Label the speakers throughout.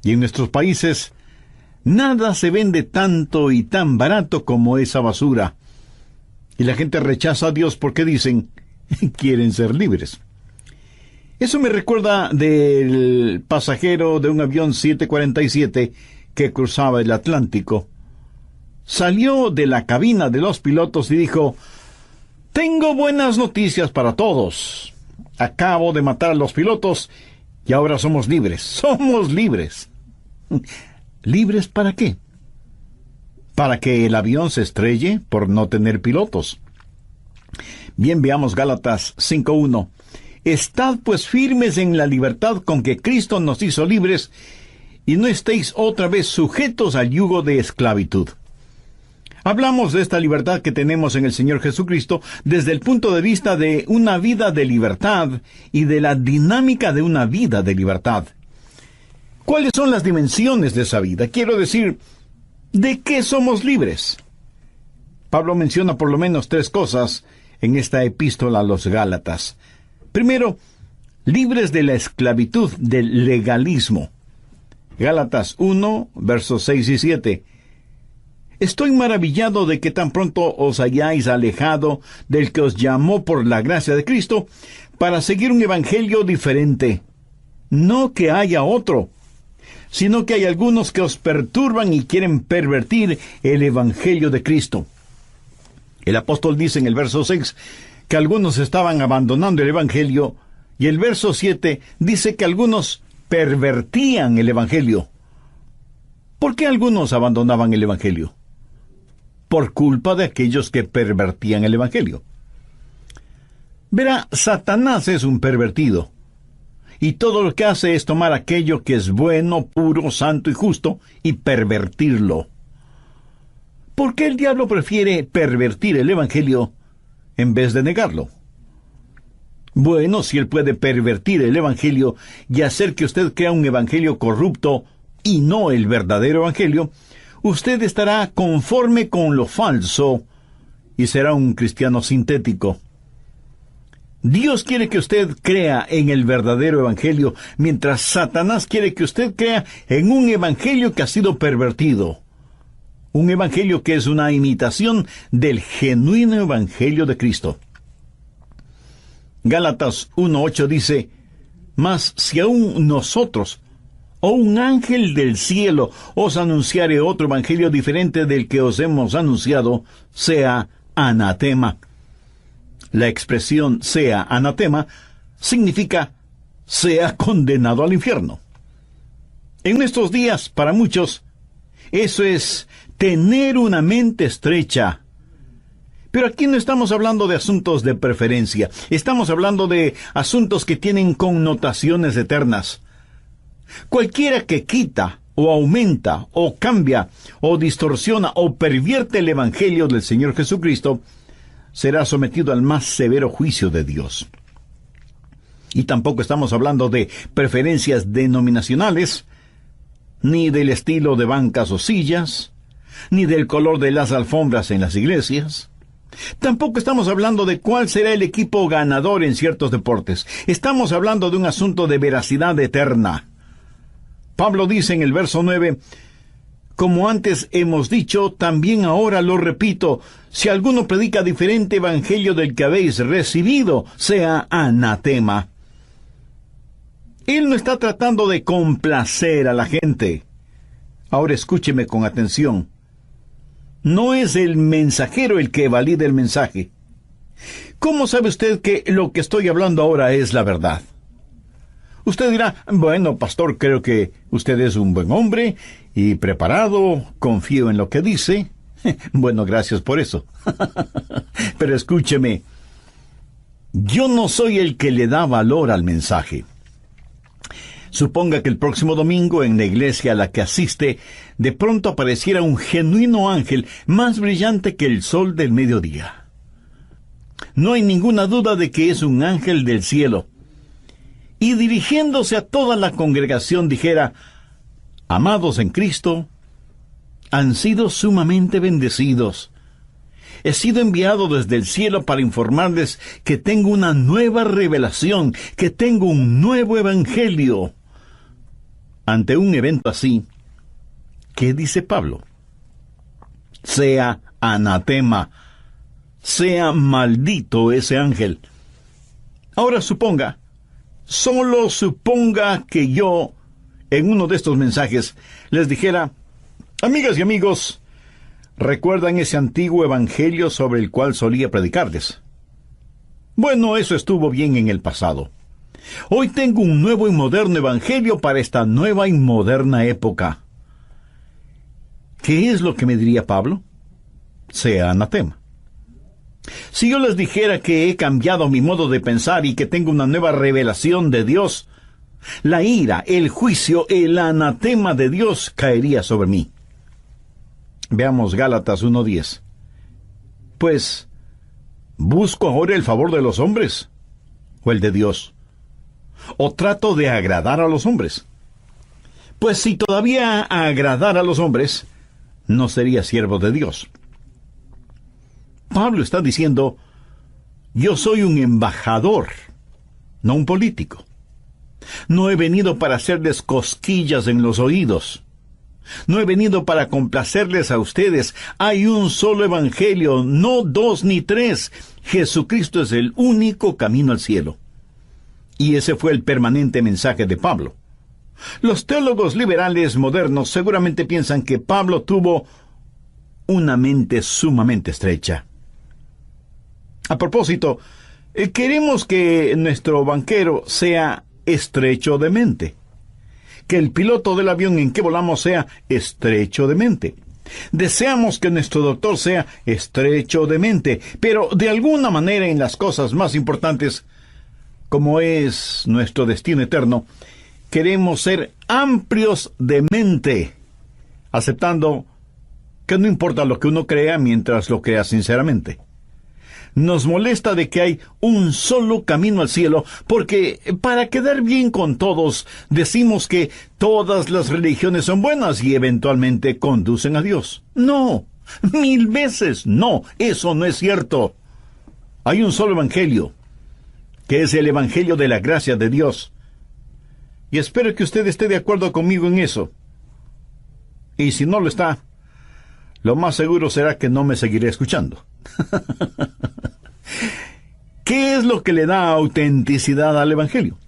Speaker 1: Y en nuestros países, nada se vende tanto y tan barato como esa basura. Y la gente rechaza a Dios porque dicen, quieren ser libres. Eso me recuerda del pasajero de un avión 747 que cruzaba el Atlántico. Salió de la cabina de los pilotos y dijo, tengo buenas noticias para todos. Acabo de matar a los pilotos y ahora somos libres. ¡Somos libres! ¿Libres para qué? Para que el avión se estrelle por no tener pilotos. Bien, veamos Gálatas 5:1. Estad pues firmes en la libertad con que Cristo nos hizo libres, y no estéis otra vez sujetos al yugo de esclavitud. Hablamos de esta libertad que tenemos en el Señor Jesucristo desde el punto de vista de una vida de libertad y de la dinámica de una vida de libertad. ¿Cuáles son las dimensiones de esa vida? Quiero decir, ¿de qué somos libres? Pablo menciona por lo menos 3 cosas en esta epístola a los Gálatas. Primero, libres de la esclavitud del legalismo. Gálatas 1, versos 6 y 7. Estoy maravillado de que tan pronto os hayáis alejado del que os llamó por la gracia de Cristo para seguir un evangelio diferente. No que haya otro, sino que hay algunos que os perturban y quieren pervertir el evangelio de Cristo. El apóstol dice en el verso 6 que algunos estaban abandonando el evangelio, y el verso 7 dice que algunos pervertían el evangelio. ¿Por qué algunos abandonaban el evangelio? Por culpa de aquellos que pervertían el evangelio. Verá, Satanás es un pervertido, y todo lo que hace es tomar aquello que es bueno, puro, santo y justo, y pervertirlo. ¿Por qué el diablo prefiere pervertir el evangelio en vez de negarlo? Bueno, si él puede pervertir el evangelio y hacer que usted crea un evangelio corrupto y no el verdadero evangelio, usted estará conforme con lo falso y será un cristiano sintético. Dios quiere que usted crea en el verdadero evangelio, mientras Satanás quiere que usted crea en un evangelio que ha sido pervertido. Un evangelio que es una imitación del genuino evangelio de Cristo. Gálatas 1:8 dice, mas si aún nosotros, o un ángel del cielo, os anunciare otro evangelio diferente del que os hemos anunciado, sea anatema. La expresión sea anatema significa sea condenado al infierno. En nuestros días, para muchos, eso es tener una mente estrecha. Pero aquí no estamos hablando de asuntos de preferencia. Estamos hablando de asuntos que tienen connotaciones eternas. Cualquiera que quita, o aumenta, o cambia, o distorsiona, o pervierte el evangelio del Señor Jesucristo, será sometido al más severo juicio de Dios. Y tampoco estamos hablando de preferencias denominacionales, ni del estilo de bancas o sillas, ni del color de las alfombras en las iglesias. Tampoco estamos hablando de cuál será el equipo ganador en ciertos deportes. Estamos hablando de un asunto de veracidad eterna. Pablo dice en el verso 9, como antes hemos dicho, también ahora lo repito, si alguno predica diferente evangelio del que habéis recibido, sea anatema. Él no está tratando de complacer a la gente. Ahora escúcheme con atención. No es el mensajero el que valida el mensaje. ¿Cómo sabe usted que lo que estoy hablando ahora es la verdad? Usted dirá, bueno, pastor, creo que usted es un buen hombre y preparado, confío en lo que dice. Bueno, gracias por eso. Pero escúcheme, yo no soy el que le da valor al mensaje. Suponga que el próximo domingo en la iglesia a la que asiste, de pronto apareciera un genuino ángel más brillante que el sol del mediodía. No hay ninguna duda de que es un ángel del cielo. Y dirigiéndose a toda la congregación dijera, amados en Cristo, han sido sumamente bendecidos. He sido enviado desde el cielo para informarles que tengo una nueva revelación, que tengo un nuevo evangelio. ante un evento así, ¿qué dice Pablo? Sea anatema, sea maldito ese ángel. Ahora solo suponga que yo, en uno de estos mensajes, les dijera: amigas y amigos, ¿recuerdan ese antiguo evangelio sobre el cual solía predicarles? Bueno, eso estuvo bien en el pasado. Hoy tengo un nuevo y moderno evangelio para esta nueva y moderna época. ¿Qué es lo que me diría Pablo? Sea anatema. Si yo les dijera que he cambiado mi modo de pensar y que tengo una nueva revelación de Dios, la ira, el juicio, el anatema de Dios caería sobre mí. Veamos Gálatas 1:10. Pues, ¿busco ahora el favor de los hombres o el de Dios? ¿O trato de agradar a los hombres? Pues si todavía agradara a los hombres, no sería siervo de Dios. Pablo está diciendo: yo soy un embajador, no un político. No he venido para hacerles cosquillas en los oídos. No he venido para complacerles a ustedes. Hay un solo evangelio, no dos ni tres. Jesucristo es el único camino al cielo. Y ese fue el permanente mensaje de Pablo. Los teólogos liberales modernos seguramente piensan que Pablo tuvo una mente sumamente estrecha. A propósito, queremos que nuestro banquero sea estrecho de mente. Que el piloto del avión en que volamos sea estrecho de mente. Deseamos que nuestro doctor sea estrecho de mente, pero de alguna manera en las cosas más importantes, como es nuestro destino eterno, queremos ser amplios de mente, aceptando que no importa lo que uno crea mientras lo crea sinceramente. Nos molesta de que hay un solo camino al cielo, porque para quedar bien con todos, decimos que todas las religiones son buenas y eventualmente conducen a Dios. No, 1000 veces no, eso no es cierto. Hay un solo evangelio, que es el evangelio de la gracia de Dios. Y espero que usted esté de acuerdo conmigo en eso. Y si no lo está, lo más seguro será que no me seguiré escuchando. ¿Qué es lo que le da autenticidad al evangelio?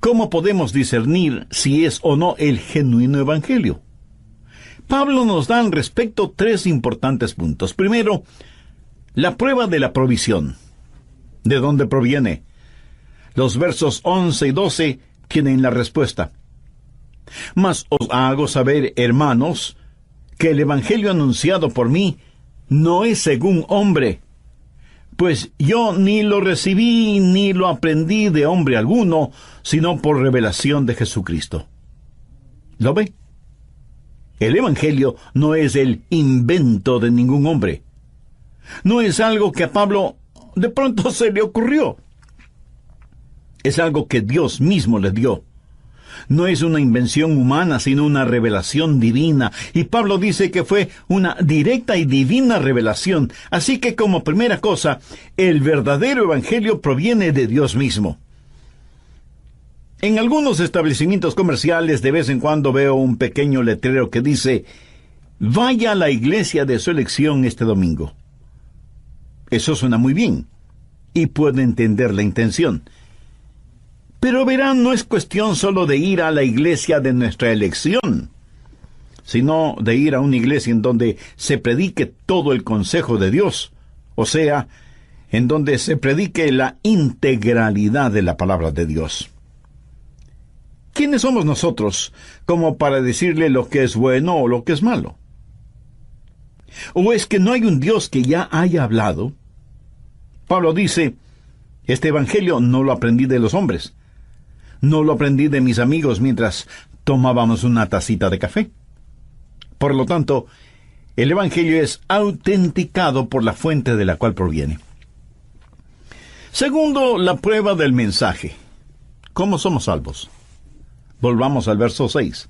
Speaker 1: ¿Cómo podemos discernir si es o no el genuino evangelio? Pablo nos da al respecto 3 importantes puntos. Primero, la prueba de la provisión. ¿De dónde proviene? Los versos 11 y 12 tienen la respuesta. Mas os hago saber, hermanos, que el evangelio anunciado por mí no es según hombre, pues yo ni lo recibí ni lo aprendí de hombre alguno, sino por revelación de Jesucristo. ¿Lo ve? El evangelio no es el invento de ningún hombre. No es algo que a Pablo de pronto se le ocurrió. Es algo que Dios mismo le dio. No es una invención humana, sino una revelación divina. Y Pablo dice que fue una directa y divina revelación. Así que como primera cosa, el verdadero evangelio proviene de Dios mismo. En algunos establecimientos comerciales de vez en cuando veo un pequeño letrero que dice: vaya a la iglesia de su elección este domingo. Eso suena muy bien, y puedo entender la intención. Pero verán, no es cuestión solo de ir a la iglesia de nuestra elección, sino de ir a una iglesia en donde se predique todo el consejo de Dios, o sea, en donde se predique la integralidad de la palabra de Dios. ¿Quiénes somos nosotros como para decirle lo que es bueno o lo que es malo? ¿O es que no hay un Dios que ya haya hablado? Pablo dice: este evangelio no lo aprendí de los hombres. No lo aprendí de mis amigos mientras tomábamos una tacita de café. Por lo tanto, el evangelio es autenticado por la fuente de la cual proviene. Segundo, la prueba del mensaje. ¿Cómo somos salvos? Volvamos al verso 6.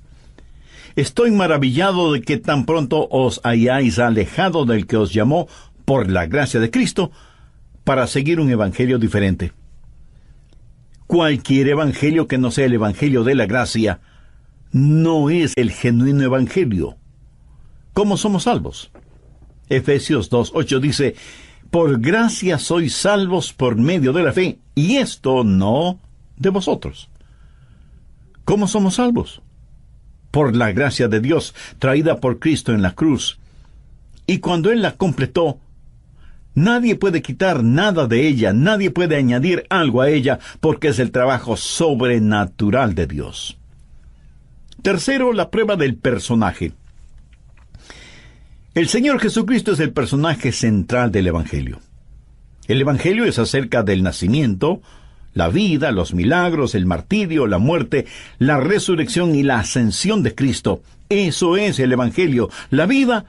Speaker 1: Estoy maravillado de que tan pronto os hayáis alejado del que os llamó por la gracia de Cristo para seguir un evangelio diferente. Cualquier evangelio que no sea el evangelio de la gracia no es el genuino evangelio. ¿Cómo somos salvos? Efesios 2:8 dice: por gracia sois salvos por medio de la fe, y esto no de vosotros. ¿Cómo somos salvos? Por la gracia de Dios, traída por Cristo en la cruz. Y cuando Él la completó, nadie puede quitar nada de ella, nadie puede añadir algo a ella, porque es el trabajo sobrenatural de Dios. Tercero, la prueba del personaje. El Señor Jesucristo es el personaje central del Evangelio. El Evangelio es acerca del nacimiento, la vida, los milagros, el martirio, la muerte, la resurrección y la ascensión de Cristo. Eso es el Evangelio, la vida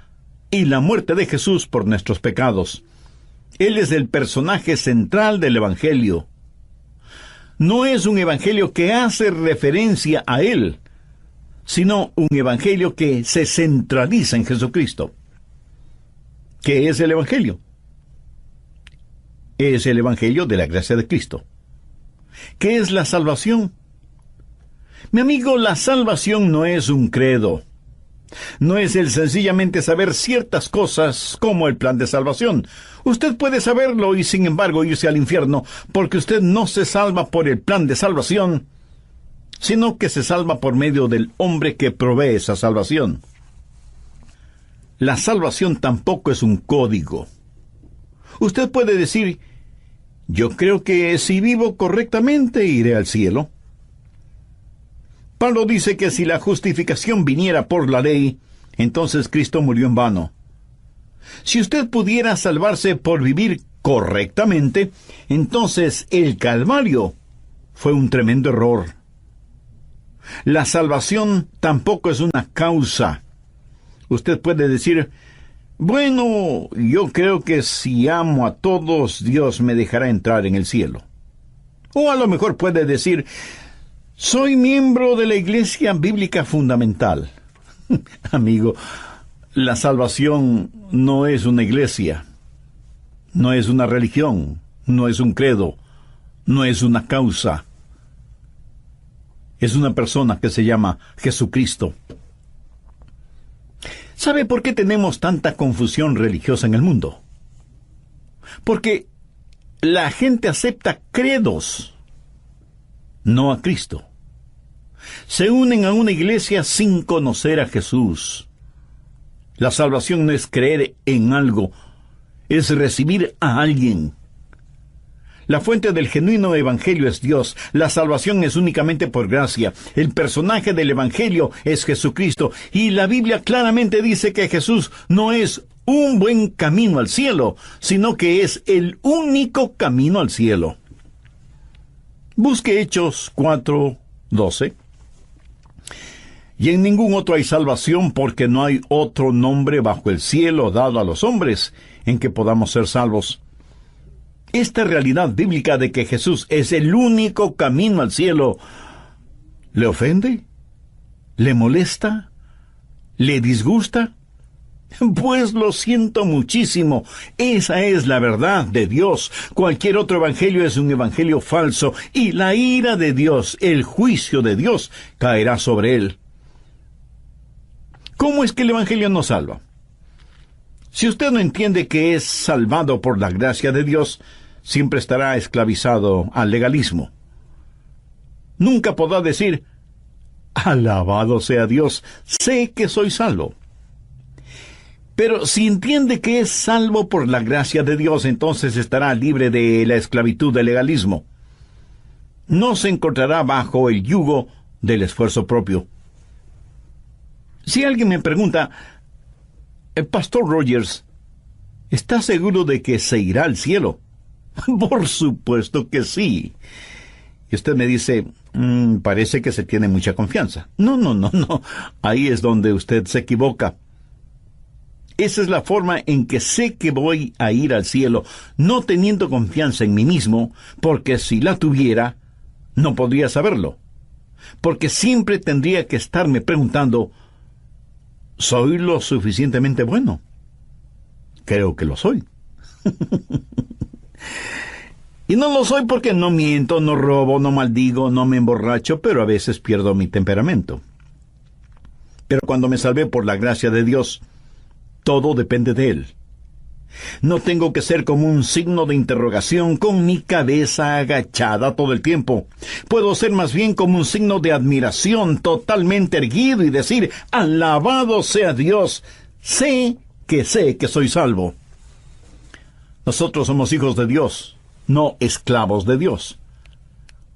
Speaker 1: y la muerte de Jesús por nuestros pecados. Él es el personaje central del Evangelio. No es un Evangelio que hace referencia a Él, sino un Evangelio que se centraliza en Jesucristo. ¿Qué es el Evangelio? Es el Evangelio de la gracia de Cristo. ¿Qué es la salvación? Mi amigo, la salvación no es un credo. No es el sencillamente saber ciertas cosas como el plan de salvación. Usted puede saberlo y sin embargo irse al infierno, porque usted no se salva por el plan de salvación, sino que se salva por medio del hombre que provee esa salvación. La salvación tampoco es un código. Usted puede decir: yo creo que si vivo correctamente iré al cielo. Pablo dice que si la justificación viniera por la ley, entonces Cristo murió en vano. Si usted pudiera salvarse por vivir correctamente, entonces el Calvario fue un tremendo error. La salvación tampoco es una causa. Usted puede decir: bueno, yo creo que si amo a todos, Dios me dejará entrar en el cielo. O a lo mejor puede decir: soy miembro de la Iglesia Bíblica Fundamental. Amigo, la salvación no es una iglesia, no es una religión, no es un credo, no es una causa. Es una persona que se llama Jesucristo. ¿Sabe por qué tenemos tanta confusión religiosa en el mundo? Porque la gente acepta credos, no a Cristo. Se unen a una iglesia sin conocer a Jesús. La salvación no es creer en algo, es recibir a alguien. La fuente del genuino evangelio es Dios. La salvación es únicamente por gracia. El personaje del evangelio es Jesucristo. Y la Biblia claramente dice que Jesús no es un buen camino al cielo, sino que es el único camino al cielo. Busque Hechos 4:12. Y en ningún otro hay salvación, porque no hay otro nombre bajo el cielo dado a los hombres en que podamos ser salvos. Esta realidad bíblica de que Jesús es el único camino al cielo, ¿le ofende? ¿Le molesta? ¿Le disgusta? Pues lo siento muchísimo. Esa es la verdad de Dios. Cualquier otro evangelio es un evangelio falso, y la ira de Dios, el juicio de Dios, caerá sobre él. ¿Cómo es que el evangelio nos salva? Si usted no entiende que es salvado por la gracia de Dios, siempre estará esclavizado al legalismo. Nunca podrá decir: alabado sea Dios, sé que soy salvo. Pero si entiende que es salvo por la gracia de Dios, entonces estará libre de la esclavitud del legalismo. No se encontrará bajo el yugo del esfuerzo propio. Si alguien me pregunta: Pastor Rogers, ¿está seguro de que se irá al cielo? Por supuesto que sí. Y usted me dice: parece que se tiene mucha confianza. No. Ahí es donde usted se equivoca. Esa es la forma en que sé que voy a ir al cielo, no teniendo confianza en mí mismo, porque si la tuviera, no podría saberlo. Porque siempre tendría que estarme preguntando: ¿soy lo suficientemente bueno? Creo que lo soy. Y no lo soy porque no miento, no robo, no maldigo, no me emborracho, pero a veces pierdo mi temperamento. Pero cuando me salvé por la gracia de Dios, todo depende de Él. No tengo que ser como un signo de interrogación con mi cabeza agachada todo el tiempo. Puedo ser más bien como un signo de admiración totalmente erguido y decir, alabado sea Dios, sé que soy salvo. Nosotros somos hijos de Dios, no esclavos de Dios.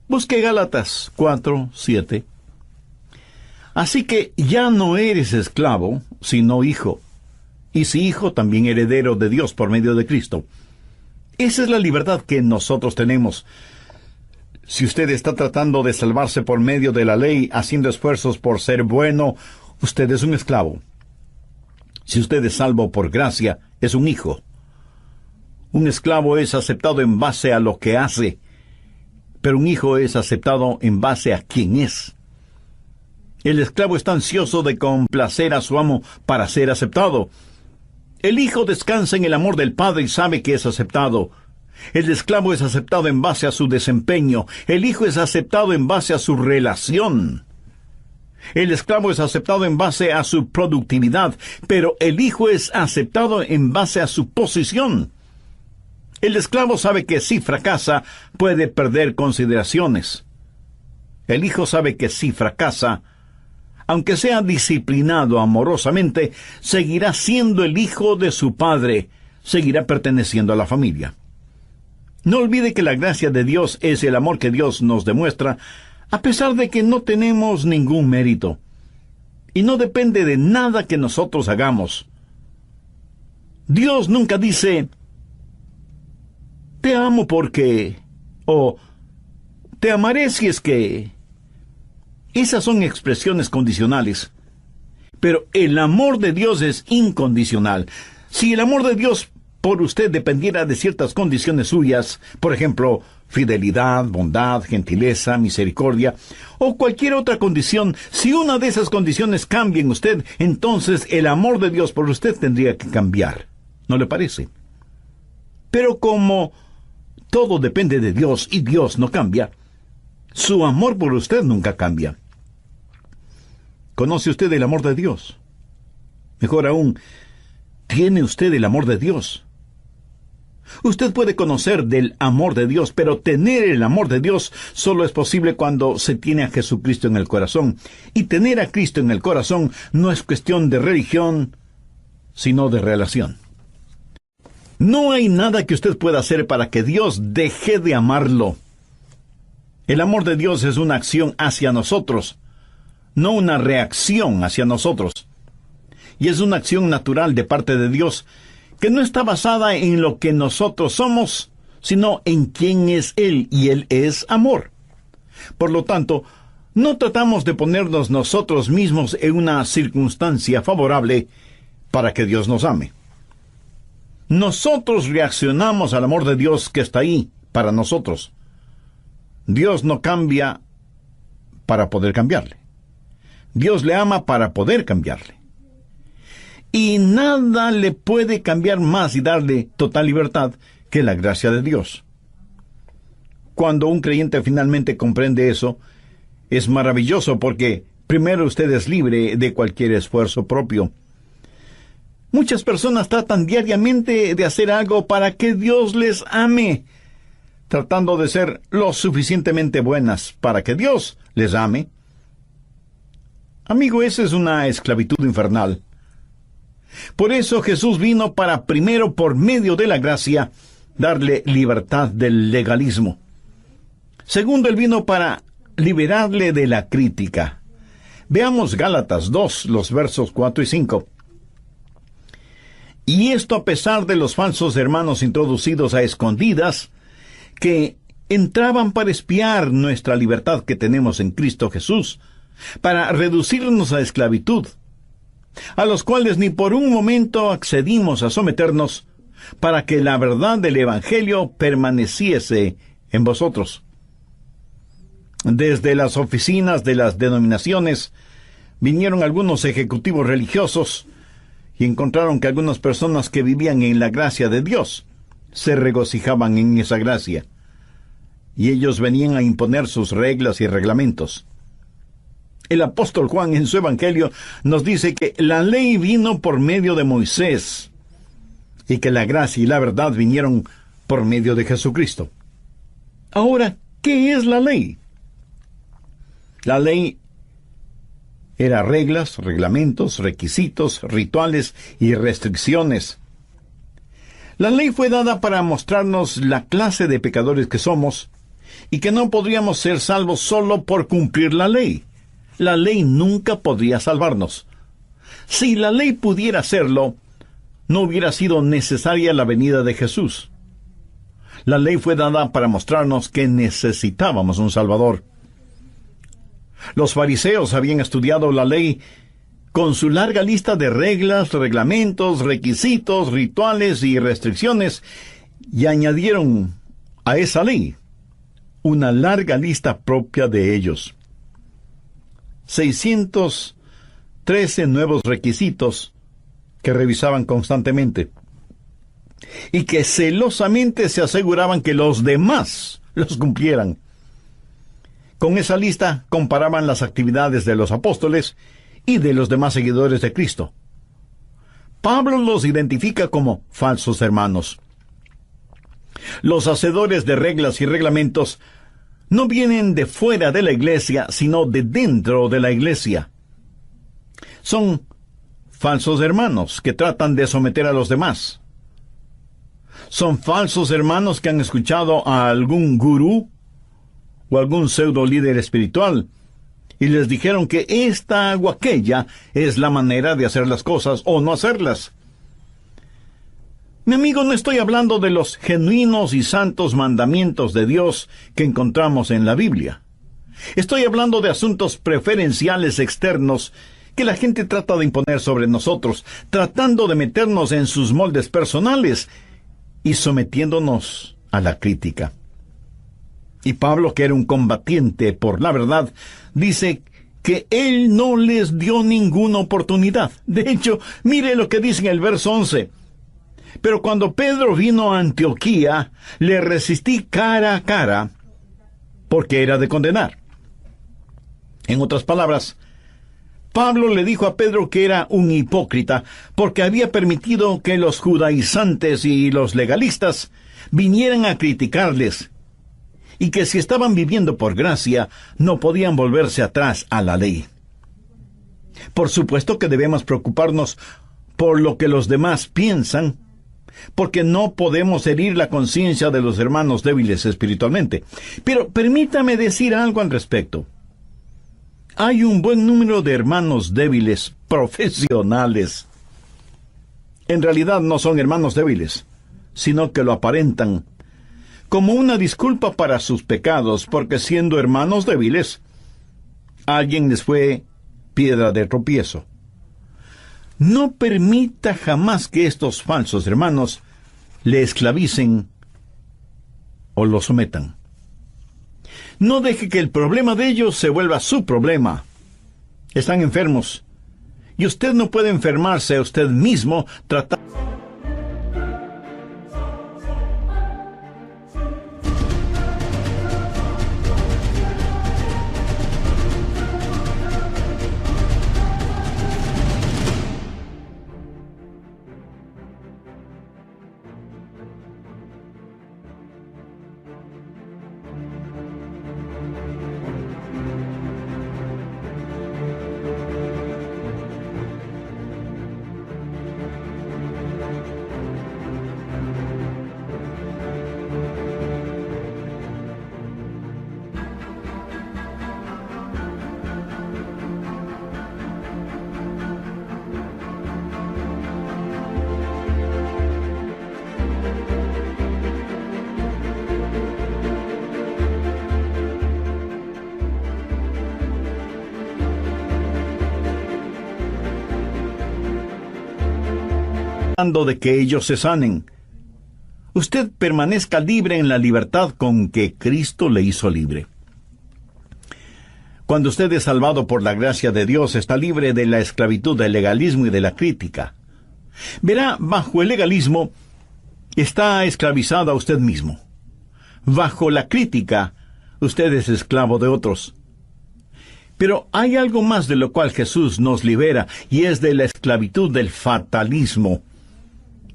Speaker 1: Busque Gálatas 4:7. Así que ya no eres esclavo, sino hijo. Y si hijo, también heredero de Dios por medio de Cristo. Esa es la libertad que nosotros tenemos. Si usted está tratando de salvarse por medio de la ley, haciendo esfuerzos por ser bueno, usted es un esclavo. Si usted es salvo por gracia, es un hijo. Un esclavo es aceptado en base a lo que hace, pero un hijo es aceptado en base a quién es. El esclavo está ansioso de complacer a su amo para ser aceptado. El hijo descansa en el amor del padre y sabe que es aceptado. El esclavo es aceptado en base a su desempeño. El hijo es aceptado en base a su relación. El esclavo es aceptado en base a su productividad, pero el hijo es aceptado en base a su posición. El esclavo sabe que si fracasa, puede perder consideraciones. El hijo sabe que si fracasa, aunque sea disciplinado amorosamente, seguirá siendo el hijo de su padre, seguirá perteneciendo a la familia. No olvide que la gracia de Dios es el amor que Dios nos demuestra, a pesar de que no tenemos ningún mérito. Y no depende de nada que nosotros hagamos. Dios nunca dice, te amo porque, o te amaré si es que. Esas son expresiones condicionales. Pero el amor de Dios es incondicional. Si el amor de Dios por usted dependiera de ciertas condiciones suyas, por ejemplo, fidelidad, bondad, gentileza, misericordia, o cualquier otra condición, si una de esas condiciones cambia en usted, entonces el amor de Dios por usted tendría que cambiar. ¿No le parece? Pero como todo depende de Dios y Dios no cambia, su amor por usted nunca cambia. ¿Conoce usted el amor de Dios? Mejor aún, ¿tiene usted el amor de Dios? Usted puede conocer del amor de Dios, pero tener el amor de Dios solo es posible cuando se tiene a Jesucristo en el corazón. Y tener a Cristo en el corazón no es cuestión de religión, sino de relación. No hay nada que usted pueda hacer para que Dios deje de amarlo. El amor de Dios es una acción hacia nosotros, no una reacción hacia nosotros. Y es una acción natural de parte de Dios, que no está basada en lo que nosotros somos, sino en quién es Él, y Él es amor. Por lo tanto, no tratamos de ponernos nosotros mismos en una circunstancia favorable para que Dios nos ame. Nosotros reaccionamos al amor de Dios que está ahí para nosotros. Dios no cambia para poder cambiarle. Dios le ama para poder cambiarle. Y nada le puede cambiar más y darle total libertad que la gracia de Dios. Cuando un creyente finalmente comprende eso, es maravilloso porque primero usted es libre de cualquier esfuerzo propio. Muchas personas tratan diariamente de hacer algo para que Dios les ame, tratando de ser lo suficientemente buenas para que Dios les ame. Amigo, esa es una esclavitud infernal. Por eso Jesús vino para primero, por medio de la gracia, darle libertad del legalismo. Segundo, Él vino para liberarle de la crítica. Veamos Gálatas 2, los versos 4 y 5. Y esto a pesar de los falsos hermanos introducidos a escondidas, que entraban para espiar nuestra libertad que tenemos en Cristo Jesús, para reducirnos a esclavitud, a los cuales ni por un momento accedimos a someternos, para que la verdad del Evangelio permaneciese en vosotros. Desde las oficinas de las denominaciones vinieron algunos ejecutivos religiosos y encontraron que algunas personas que vivían en la gracia de Dios se regocijaban en esa gracia, y ellos venían a imponer sus reglas y reglamentos. El apóstol Juan en su Evangelio nos dice que la ley vino por medio de Moisés y que la gracia y la verdad vinieron por medio de Jesucristo. Ahora, ¿qué es la ley? La ley era reglas, reglamentos, requisitos, rituales y restricciones. La ley fue dada para mostrarnos la clase de pecadores que somos y que no podríamos ser salvos solo por cumplir la ley. La ley nunca podría salvarnos. Si la ley pudiera hacerlo, no hubiera sido necesaria la venida de Jesús. La ley fue dada para mostrarnos que necesitábamos un Salvador. Los fariseos habían estudiado la ley con su larga lista de reglas, reglamentos, requisitos, rituales y restricciones, y añadieron a esa ley una larga lista propia de ellos. 613 nuevos requisitos que revisaban constantemente y que celosamente se aseguraban que los demás los cumplieran. Con esa lista comparaban las actividades de los apóstoles y de los demás seguidores de Cristo. Pablo los identifica como falsos hermanos. Los hacedores de reglas y reglamentos no vienen de fuera de la iglesia, sino de dentro de la iglesia. Son falsos hermanos que tratan de someter a los demás. Son falsos hermanos que han escuchado a algún gurú o algún pseudo líder espiritual y les dijeron que esta o aquella es la manera de hacer las cosas o no hacerlas. Mi amigo, no estoy hablando de los genuinos y santos mandamientos de Dios que encontramos en la Biblia. Estoy hablando de asuntos preferenciales externos que la gente trata de imponer sobre nosotros, tratando de meternos en sus moldes personales y sometiéndonos a la crítica. Y Pablo, que era un combatiente por la verdad, dice que él no les dio ninguna oportunidad. De hecho, mire lo que dice en el verso 11. Pero cuando Pedro vino a Antioquía, le resistí cara a cara, porque era de condenar. En otras palabras, Pablo le dijo a Pedro que era un hipócrita, porque había permitido que los judaizantes y los legalistas vinieran a criticarles, y que si estaban viviendo por gracia, no podían volverse atrás a la ley. Por supuesto que debemos preocuparnos por lo que los demás piensan, porque no podemos herir la conciencia de los hermanos débiles espiritualmente. Pero permítame decir algo al respecto. Hay un buen número de hermanos débiles profesionales. En realidad no son hermanos débiles, sino que lo aparentan como una disculpa para sus pecados, porque siendo hermanos débiles, alguien les fue piedra de tropiezo. No permita jamás que estos falsos hermanos le esclavicen o lo sometan. No deje que el problema de ellos se vuelva su problema. Están enfermos, y usted no puede enfermarse a usted mismo tratando. De que ellos se sanen. Usted permanezca libre en la libertad con que Cristo le hizo libre. Cuando usted es salvado por la gracia de Dios, está libre de la esclavitud del legalismo y de la crítica. Verá, bajo el legalismo está esclavizado a usted mismo. Bajo la crítica, usted es esclavo de otros. Pero hay algo más de lo cual Jesús nos libera, y es de la esclavitud del fatalismo.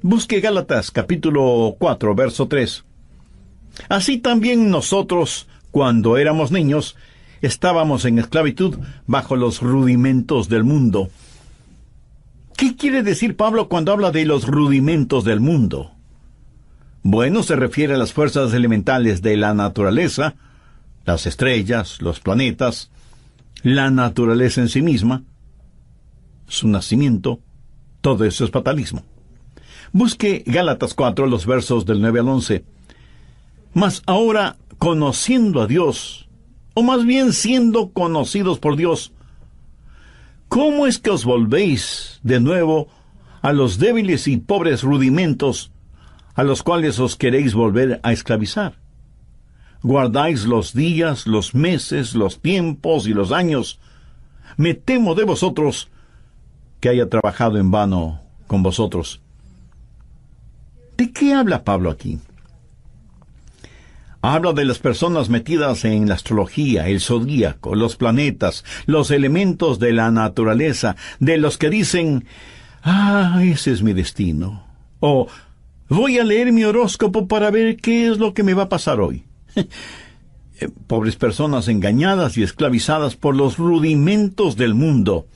Speaker 1: Busque Gálatas capítulo 4, verso 3. Así también nosotros, cuando éramos niños, estábamos en esclavitud bajo los rudimentos del mundo. ¿Qué quiere decir Pablo cuando habla de los rudimentos del mundo? Bueno, se refiere a las fuerzas elementales de la naturaleza, las estrellas, los planetas, la naturaleza en sí misma, su nacimiento. Todo eso es fatalismo. Busque Gálatas 4, los versos del 9 al 11. Mas ahora, conociendo a Dios, o más bien siendo conocidos por Dios, ¿cómo es que os volvéis de nuevo a los débiles y pobres rudimentos a los cuales os queréis volver a esclavizar? Guardáis los días, los meses, los tiempos y los años. Me temo de vosotros que haya trabajado en vano con vosotros. ¿De qué habla Pablo aquí? Habla de las personas metidas en la astrología, el zodíaco, los planetas, los elementos de la naturaleza, de los que dicen, ese es mi destino. O, voy a leer mi horóscopo para ver qué es lo que me va a pasar hoy. Pobres personas engañadas y esclavizadas por los rudimentos del mundo.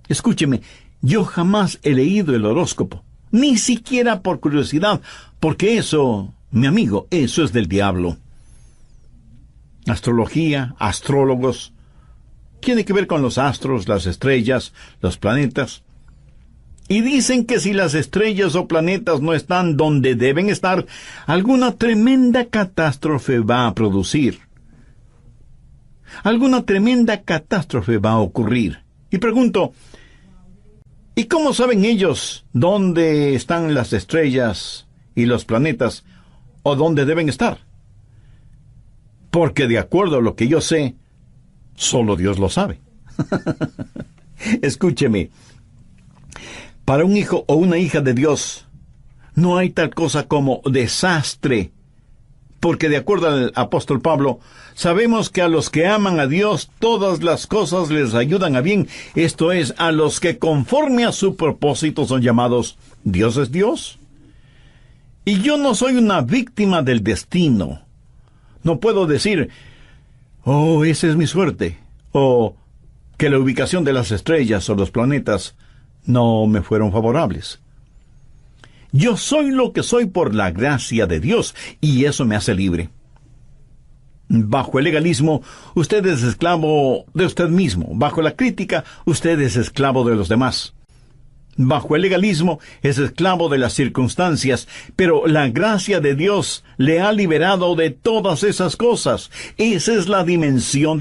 Speaker 1: Escúcheme, yo jamás he leído el horóscopo, ni siquiera por curiosidad, porque eso, mi amigo, eso es del diablo. Astrología, astrólogos, tiene que ver con los astros, las estrellas, los planetas. Y dicen que si las estrellas o planetas no están donde deben estar, alguna tremenda catástrofe va a producir. Alguna tremenda catástrofe va a ocurrir. Y pregunto, ¿y cómo saben ellos dónde están las estrellas y los planetas o dónde deben estar? Porque de acuerdo a lo que yo sé, solo Dios lo sabe. Escúcheme. Para un hijo o una hija de Dios, no hay tal cosa como desastre, porque de acuerdo al apóstol Pablo, sabemos que a los que aman a Dios, todas las cosas les ayudan a bien, esto es, a los que conforme a su propósito son llamados. Dios es Dios. Y yo no soy una víctima del destino. No puedo decir, esa es mi suerte, o que la ubicación de las estrellas o los planetas no me fueron favorables. Yo soy lo que soy por la gracia de Dios, y eso me hace libre. Bajo el legalismo, usted es esclavo de usted mismo. Bajo la crítica, usted es esclavo de los demás. Bajo el legalismo, es esclavo de las circunstancias, pero la gracia de Dios le ha liberado de todas esas cosas. Esa es la dimensión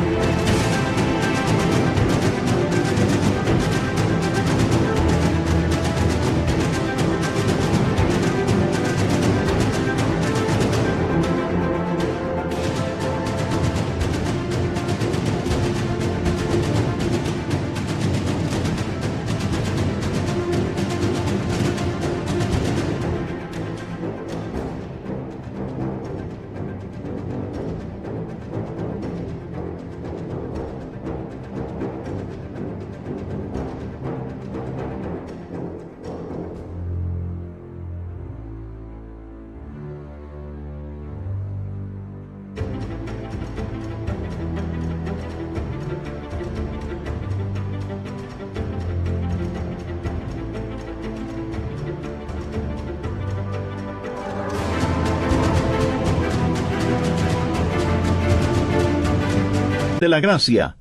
Speaker 1: de la gracia.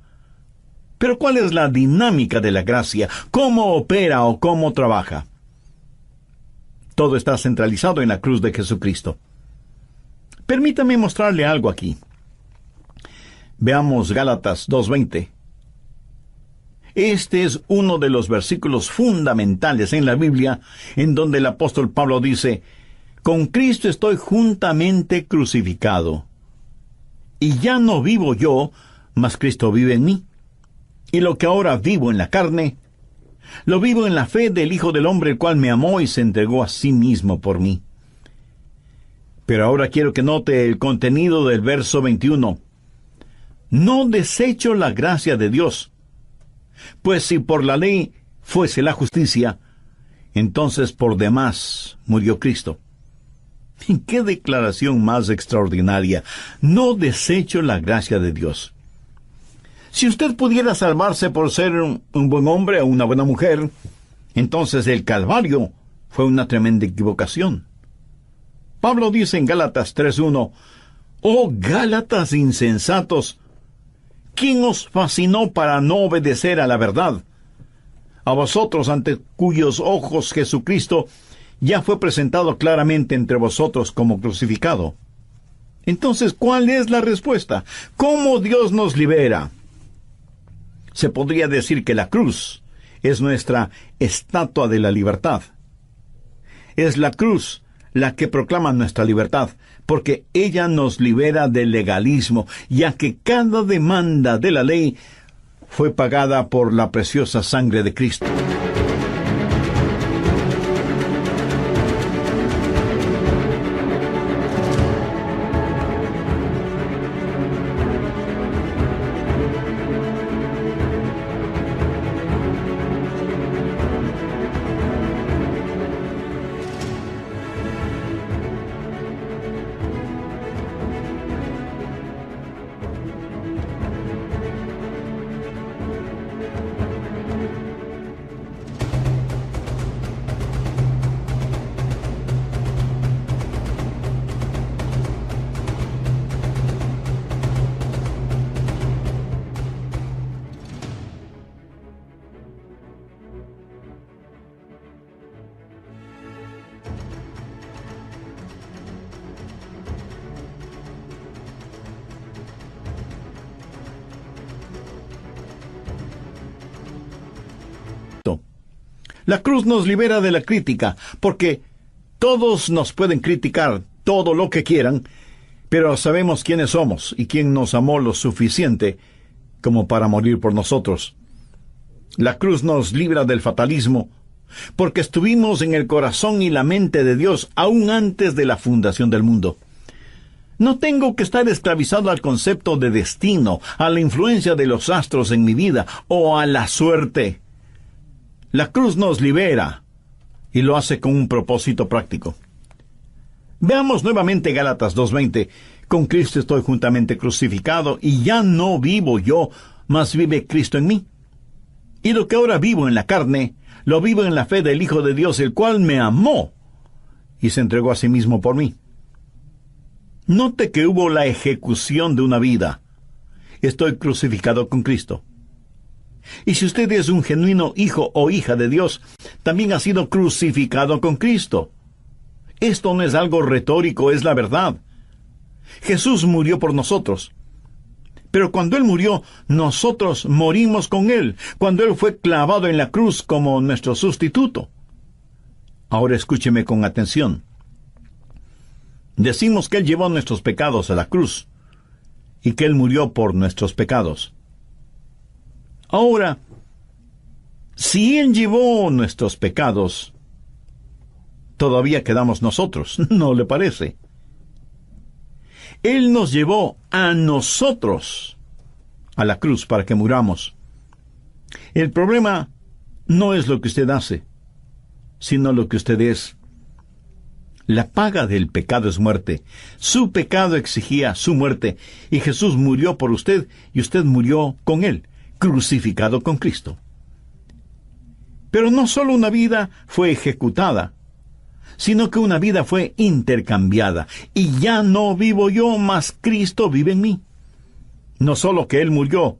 Speaker 1: Pero ¿cuál es la dinámica de la gracia? ¿Cómo opera o cómo trabaja? Todo está centralizado en la cruz de Jesucristo. Permítame mostrarle algo aquí. Veamos Gálatas 2:20. Este es uno de los versículos fundamentales en la Biblia, en donde el apóstol Pablo dice, «Con Cristo estoy juntamente crucificado. Y ya no vivo yo, mas Cristo vive en mí. Y lo que ahora vivo en la carne, lo vivo en la fe del Hijo del Hombre, el cual me amó y se entregó a sí mismo por mí». Pero ahora quiero que note el contenido del verso 21. No desecho la gracia de Dios, pues si por la ley fuese la justicia, entonces por demás murió Cristo. ¿Y qué declaración más extraordinaria? No desecho la gracia de Dios. Si usted pudiera salvarse por ser un buen hombre o una buena mujer, entonces el Calvario fue una tremenda equivocación. Pablo dice en Gálatas 3:1, «Oh Gálatas insensatos, ¿quién os fascinó para no obedecer a la verdad? A vosotros ante cuyos ojos Jesucristo ya fue presentado claramente entre vosotros como crucificado». Entonces, ¿cuál es la respuesta? ¿Cómo Dios nos libera? Se podría decir que la cruz es nuestra estatua de la libertad. Es la cruz la que proclama nuestra libertad, porque ella nos libera del legalismo, ya que cada demanda de la ley fue pagada por la preciosa sangre de Cristo. La cruz nos libera de la crítica, porque todos nos pueden criticar todo lo que quieran, pero sabemos quiénes somos y quién nos amó lo suficiente como para morir por nosotros. La cruz nos libra del fatalismo, porque estuvimos en el corazón y la mente de Dios aún antes de la fundación del mundo. No tengo que estar esclavizado al concepto de destino, a la influencia de los astros en mi vida o a la suerte. La cruz nos libera y lo hace con un propósito práctico. Veamos nuevamente Gálatas 2:20. Con Cristo estoy juntamente crucificado y ya no vivo yo, mas vive Cristo en mí. Y lo que ahora vivo en la carne, lo vivo en la fe del Hijo de Dios, el cual me amó y se entregó a sí mismo por mí. Note que hubo la ejecución de una vida. Estoy crucificado con Cristo. Y si usted es un genuino hijo o hija de Dios, también ha sido crucificado con Cristo. Esto no es algo retórico, es la verdad. Jesús murió por nosotros. Pero cuando Él murió, nosotros morimos con Él, cuando Él fue clavado en la cruz como nuestro sustituto. Ahora escúcheme con atención. Decimos que Él llevó nuestros pecados a la cruz y que Él murió por nuestros pecados. Ahora, si Él llevó nuestros pecados, todavía quedamos nosotros, ¿no le parece? Él nos llevó a nosotros a la cruz para que muramos. El problema no es lo que usted hace, sino lo que usted es. La paga del pecado es muerte. Su pecado exigía su muerte, y Jesús murió por usted, y usted murió con Él, crucificado con Cristo. Pero no solo una vida fue ejecutada, sino que una vida fue intercambiada, y ya no vivo yo, mas Cristo vive en mí. No solo que Él murió,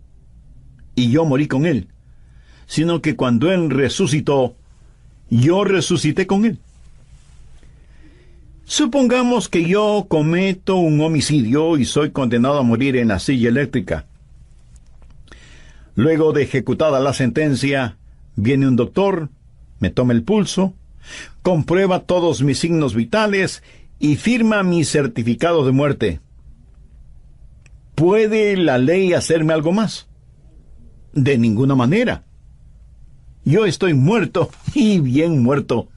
Speaker 1: y yo morí con Él, sino que cuando Él resucitó, yo resucité con Él. Supongamos que yo cometo un homicidio y soy condenado a morir en la silla eléctrica. Luego de ejecutada la sentencia, viene un doctor, me toma el pulso, comprueba todos mis signos vitales y firma mi certificado de muerte. ¿Puede la ley hacerme algo más? De ninguna manera. Yo estoy muerto, y bien muerto.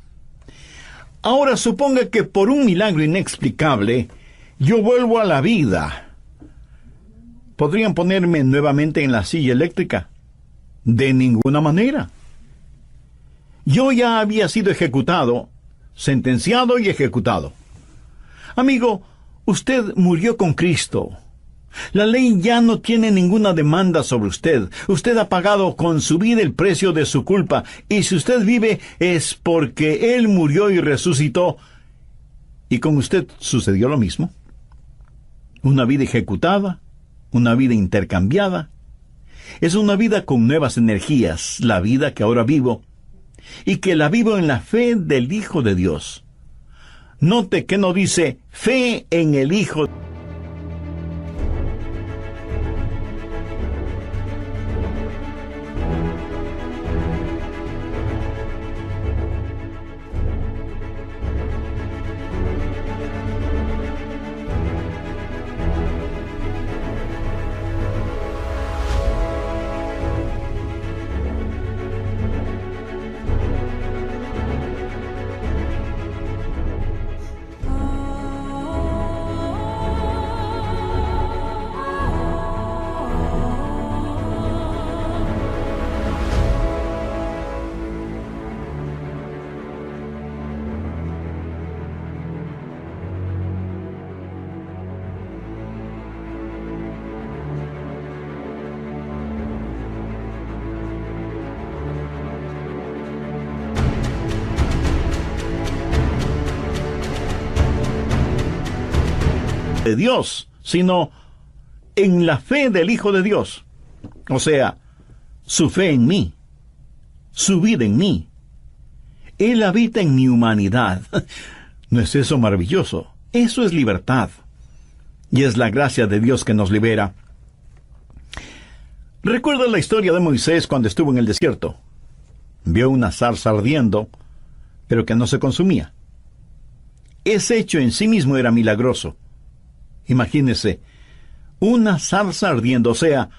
Speaker 1: Ahora suponga que por un milagro inexplicable, yo vuelvo a la vida. ¿Podrían ponerme nuevamente en la silla eléctrica? De ninguna manera. Yo ya había sido ejecutado, sentenciado y ejecutado. Amigo, usted murió con Cristo. La ley ya no tiene ninguna demanda sobre usted. Usted ha pagado con su vida el precio de su culpa, y si usted vive es porque Él murió y resucitó. ¿Y con usted sucedió lo mismo? Una vida ejecutada, una vida intercambiada. Es una vida con nuevas energías, la vida que ahora vivo, y que la vivo en la fe del Hijo de Dios. Note que no dice fe en el Hijo de Dios, sino en la fe del Hijo de Dios. O sea, su fe en mí, su vida en mí. Él habita en mi humanidad. ¿No es eso maravilloso? Eso es libertad. Y es la gracia de Dios que nos libera. ¿Recuerda la historia de Moisés cuando estuvo en el desierto? Vio una zarza ardiendo, pero que no se consumía. Ese hecho en sí mismo era milagroso. Imagínese, una zarza ardiendo, o sea,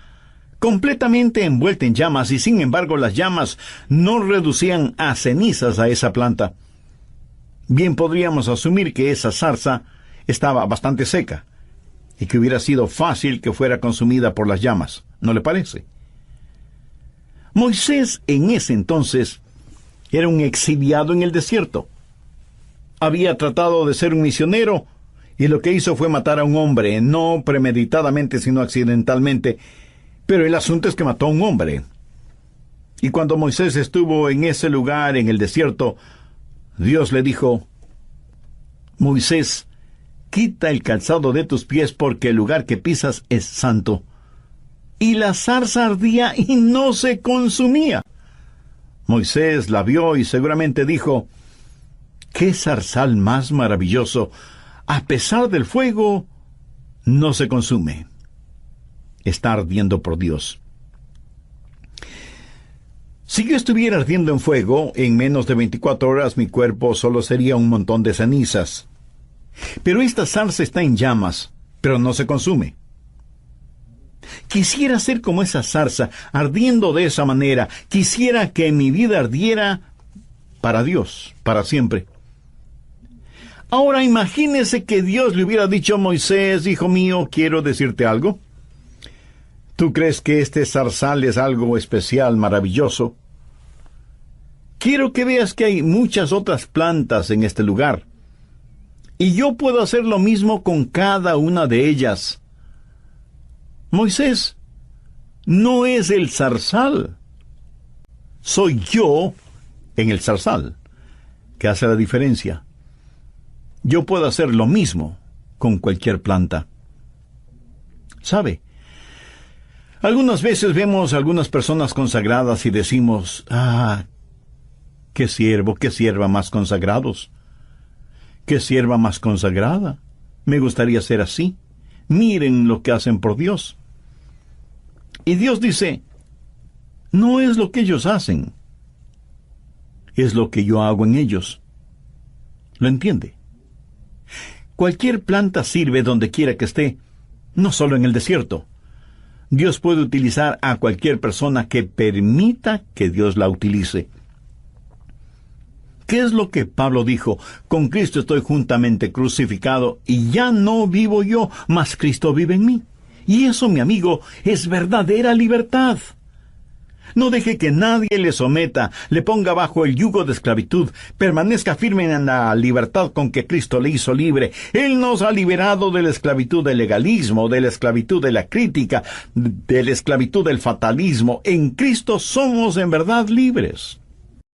Speaker 1: completamente envuelta en llamas, y sin embargo las llamas no reducían a cenizas a esa planta. Bien podríamos asumir que esa zarza estaba bastante seca, y que hubiera sido fácil que fuera consumida por las llamas, ¿no le parece? Moisés en ese entonces era un exiliado en el desierto. Había tratado de ser un misionero, y lo que hizo fue matar a un hombre, no premeditadamente, sino accidentalmente. Pero el asunto es que mató a un hombre. Y cuando Moisés estuvo en ese lugar, en el desierto, Dios le dijo: Moisés, quita el calzado de tus pies, porque el lugar que pisas es santo. Y la zarza ardía y no se consumía. Moisés la vio y seguramente dijo: ¡qué zarzal más maravilloso! A pesar del fuego, no se consume. Está ardiendo por Dios. Si yo estuviera ardiendo en fuego, en menos de 24 horas mi cuerpo solo sería un montón de cenizas. Pero esta zarza está en llamas, pero no se consume. Quisiera ser como esa zarza, ardiendo de esa manera. Quisiera que mi vida ardiera para Dios, para siempre. Ahora imagínese que Dios le hubiera dicho a Moisés: hijo mío, quiero decirte algo. ¿Tú crees que este zarzal es algo especial, maravilloso? Quiero que veas que hay muchas otras plantas en este lugar, y yo puedo hacer lo mismo con cada una de ellas. Moisés, no es el zarzal. Soy yo en el zarzal, que hace la diferencia. Yo puedo hacer lo mismo con cualquier planta. ¿Sabe? Algunas veces vemos a algunas personas consagradas y decimos: qué siervo, qué sierva más consagrados. Qué sierva más consagrada. Me gustaría ser así. Miren lo que hacen por Dios. Y Dios dice: no es lo que ellos hacen, es lo que yo hago en ellos. ¿Lo entiende? Cualquier planta sirve donde quiera que esté, no solo en el desierto. Dios puede utilizar a cualquier persona que permita que Dios la utilice. ¿Qué es lo que Pablo dijo? Con Cristo estoy juntamente crucificado, y ya no vivo yo, mas Cristo vive en mí. Y eso, mi amigo, es verdadera libertad. No deje que nadie le someta, le ponga bajo el yugo de esclavitud. Permanezca firme en la libertad con que Cristo le hizo libre. Él nos ha liberado de la esclavitud del legalismo, de la esclavitud de la crítica, de la esclavitud del fatalismo. En Cristo somos en verdad libres.